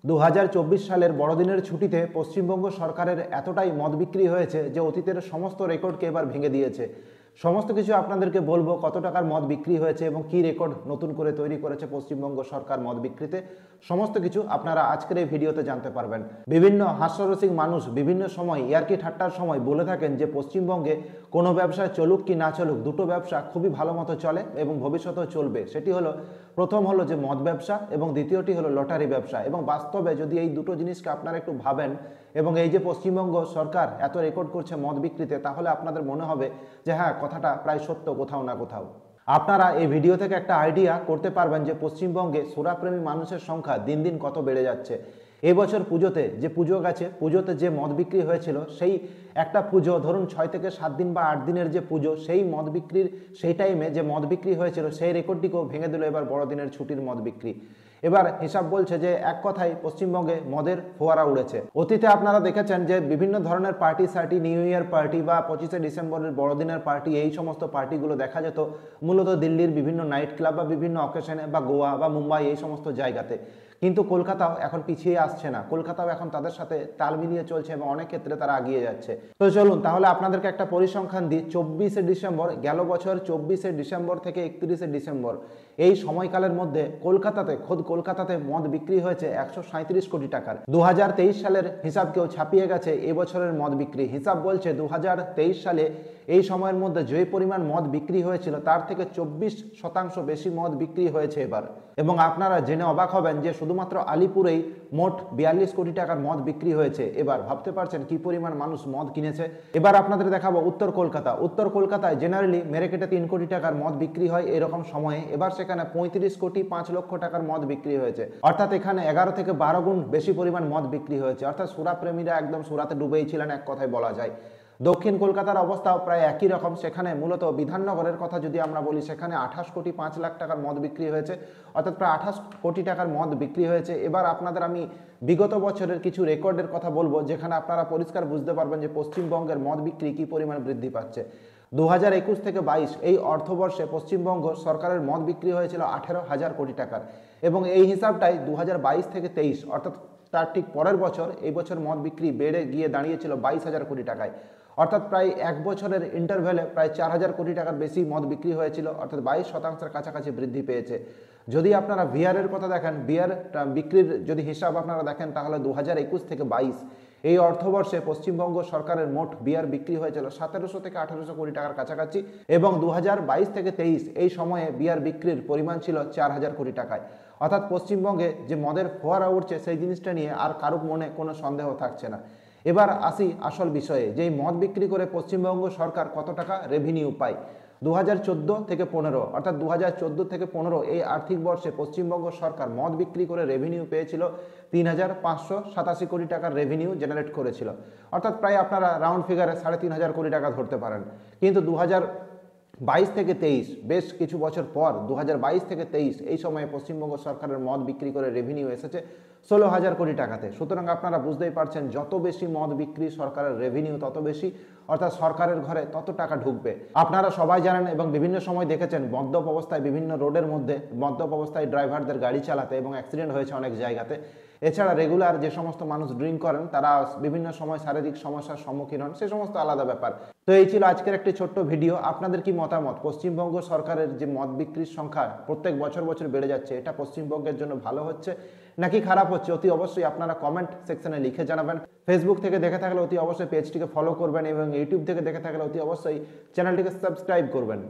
2024 সালের বড়দিনের ছুটিতে পশ্চিমবঙ্গ সরকারের এতটাই মদ বিক্রি হয়েছে যে অতীতের সমস্ত রেকর্ডকে এবার ভেঙে দিয়েছে। সমস্ত কিছু আপনাদেরকে বলবো, কত টাকার মদ বিক্রি হয়েছে এবং কি রেকর্ড নতুন করে তৈরি করেছে পশ্চিমবঙ্গ সরকার মদ বিক্রিতে। সমস্ত কিছু আপনারা আজকের এই ভিডিওতে জানতে পারবেন। বিভিন্ন হাস্যরসিক মানুষ বিভিন্ন সময় ইয়ার্কি ঠাট্টার সময় বলে থাকেন যে পশ্চিমবঙ্গে কোনো ব্যবসা চলুক কি না চলুক, দুটো ব্যবসা খুবই ভালো মতো চলে এবং ভবিষ্যতেও চলবে। সেটি হলো, প্রথম হলো যে মদ ব্যবসা এবং দ্বিতীয়টি হলো লটারি ব্যবসা। এবং বাস্তবে যদি এই দুটো জিনিসকে আপনারা একটু ভাবেন এবং এই যে পশ্চিমবঙ্গ সরকার এত রেকর্ড করছে মদ বিক্রিতে, তাহলে আপনাদের মনে হবে যে হ্যাঁ, কথাটা প্রায় সত্য কোথাও না কোথাও। আপনারা এই ভিডিও থেকে একটা আইডিয়া করতে পারবেন যে পশ্চিমবঙ্গে সুরাপ্রেমী মানুষের সংখ্যা দিন দিন কত বেড়ে যাচ্ছে। এবছর পুজোতে যে পুজো গেছে, পুজোতে যে মদ বিক্রি হয়েছিল, সেই একটা পুজো ধরুন 6 থেকে 7 দিন বা 8 দিনের যে পুজো, সেই মদ বিক্রির সেই টাইমে যে মদ বিক্রি হয়েছিল সেই রেকর্ডটিকেও ভেঙে দিল এবার বড়দিনের ছুটির মদ বিক্রি। এবার হিসাব বলছে যে এক কথায় পশ্চিমবঙ্গে মদের ফোয়ারা উড়েছে। অতীতে আপনারা দেখেছেন যে বিভিন্ন ধরনের পার্টি সার্টি, নিউ ইয়ার পার্টি বা 25শে ডিসেম্বরের বড়দিনের পার্টি, এই সমস্ত পার্টিগুলো দেখা যেত মূলত দিল্লির বিভিন্ন নাইট ক্লাব বা বিভিন্ন অকেশনে বা গোয়া বা মুম্বাই এই সমস্ত জায়গাতে। কিন্তু কলকাতাও এখন পিছিয়ে আসছে না, কলকাতাও এখন তাদের সাথে তাল মিলিয়ে চলছে এবং অনেক ক্ষেত্রে তারা এগিয়ে যাচ্ছে। তো চলুন তাহলে আপনাদেরকে একটা পরিসংখ্যান দিই। 24শে ডিসেম্বর গেল বছর, 24শে ডিসেম্বর থেকে 31শে ডিসেম্বর এই সময়কালের মধ্যে কলকাতাতে, খোদ কলকাতাতে মদ বিক্রি হয়েছে 137 কোটি টাকার। 2023 সালের হিসাবকেও ছাপিয়ে গেছে এবছরের মদ বিক্রি। হিসাব বলছে 2023 সালে এই সময়ের মধ্যে যে পরিমাণ মদ বিক্রি হয়েছিল তার থেকে 24% বেশি মদ বিক্রি হয়েছে এবার। এবং আপনারা জেনে অবাক হবেন যে শুধুমাত্র আলিপুরেই মোট 42 কোটি টাকার মদ বিক্রি হয়েছে। এবার ভাবতে পারছেন কি পরিমাণ মানুষ মদ কিনেছে। এবার আপনাদের দেখাবো উত্তর কলকাতা। উত্তর কলকাতায় জেনারেলি মেরেকেটে 3 কোটি টাকার মদ বিক্রি হয় এরকম সময়ে, এবার সেখানে 35 কোটি 5 লক্ষ টাকার মদ বিক্রি হয়েছে। অর্থাৎ এখানে 11 থেকে 12 গুণ বেশি পরিমাণ মদ বিক্রি হয়েছে। অর্থাৎ সুরাপ্রেমীরা একদম সুরাতে ডুবেই ছিলেন এক কথায় বলা যায়। দক্ষিণ কলকাতার অবস্থাও প্রায় একই রকম। সেখানে মূলত বিধাননগরের কথা যদি আমরা বলি, সেখানে 28 কোটি 5 লাখ টাকার মদ বিক্রি হয়েছে। অর্থাৎ প্রায় 28 কোটি টাকার মদ বিক্রি হয়েছে। এবার আপনাদের আমি বিগত বছরের কিছু রেকর্ডের কথা বলবো, যেখানে আপনারা পরিষ্কার বুঝতে পারবেন যে পশ্চিমবঙ্গের মদ বিক্রি কী পরিমাণ বৃদ্ধি পাচ্ছে। 2021 থেকে 22 এই অর্থবর্ষে পশ্চিমবঙ্গ সরকারের মদ বিক্রি হয়েছিল 18,000 কোটি টাকার। এবং এই হিসাবটাই 2022 থেকে 23 অর্থাৎ তার ঠিক পরের বছর, এই বছর মদ বিক্রি বেড়ে গিয়ে দাঁড়িয়েছিল 22,000 কোটি টাকায়। অর্থাৎ প্রায় এক বছরের ইন্টারভ্যালে প্রায় 4,000 কোটি টাকার বেশি মদ বিক্রি হয়েছিল, অর্থাৎ 22% কাছাকাছি বৃদ্ধি পেয়েছে। যদি আপনারা বিয়ারের কথা দেখেন, বিয়ার বিক্রির যদি হিসাব আপনারা দেখেন, তাহলে 2021 থেকে 22 এই অর্থবর্ষে পশ্চিমবঙ্গ সরকারের মোট বিয়ার বিক্রি হয়েছিল 1700 থেকে 1800 কোটি টাকার কাছাকাছি। এবং 2022 থেকে 23 এই সময়ে বিয়ার বিক্রির পরিমাণ ছিল 4,000 কোটি টাকায়। অর্থাৎ পশ্চিমবঙ্গে যে মদের ফোয়ারা উঠছে সেই জিনিসটা নিয়ে আর কারোর মনে কোনো সন্দেহ থাকছে না। এবার আসি আসল বিষয়ে, যে এই মদ বিক্রি করে পশ্চিমবঙ্গ সরকার কত টাকা রেভিনিউ পায়। 2014 থেকে 15 অর্থাৎ 2014 থেকে 15 এই আর্থিক বর্ষে পশ্চিমবঙ্গ সরকার মদ বিক্রি করে রেভিনিউ পেয়েছিল 3,587 কোটি টাকার রেভিনিউ জেনারেট করেছিল। অর্থাৎ প্রায় আপনারা রাউন্ড ফিগারে 3,500 কোটি টাকা ধরতে পারেন। কিন্তু 2022 থেকে 23 বেশ কিছু বছর পর, 2022 থেকে 23 এই সময়ে পশ্চিমবঙ্গ সরকারের মদ বিক্রি করে রেভিনিউ এসেছে 16,000 কোটি টাকাতে। সুতরাং আপনারা বুঝতেই পারছেন, যত বেশি মদ বিক্রি সরকারের রেভিনিউ তত বেশি, অর্থাৎ সরকারের ঘরে তত টাকা ঢুকবে। আপনারা সবাই জানেন এবং বিভিন্ন সময় দেখেছেন মদ্যপ অবস্থায় বিভিন্ন রোডের মধ্যে মদ্যপ অবস্থায় ড্রাইভারদের গাড়ি চালাতে এবং অ্যাক্সিডেন্ট হয়েছে অনেক জায়গাতে। এছাড়া রেগুলার যে সমস্ত মানুষ ড্রিঙ্ক করেন তারা বিভিন্ন সময় শারীরিক সমস্যার সম্মুখীন হন, সে সমস্ত আলাদা ব্যাপার। তো এই ছিল আজকের একটি ছোট্ট ভিডিও। আপনাদের কি মতামত? পশ্চিমবঙ্গ সরকারের যে মদ বিক্রির সংখ্যা প্রত্যেক বছর বছর বেড়ে যাচ্ছে, এটা পশ্চিমবঙ্গের জন্য ভালো হচ্ছে নাকি খারাপ হচ্ছে? অতি অবশ্যই আপনারা কমেন্ট সেকশনে লিখে জানাবেন। ফেসবুক থেকে দেখে থাকলে অতি অবশ্যই পেজটিকে ফলো করবেন এবং ইউটিউব থেকে দেখে থাকলে অতি অবশ্যই চ্যানেলটিকে সাবস্ক্রাইব করবেন।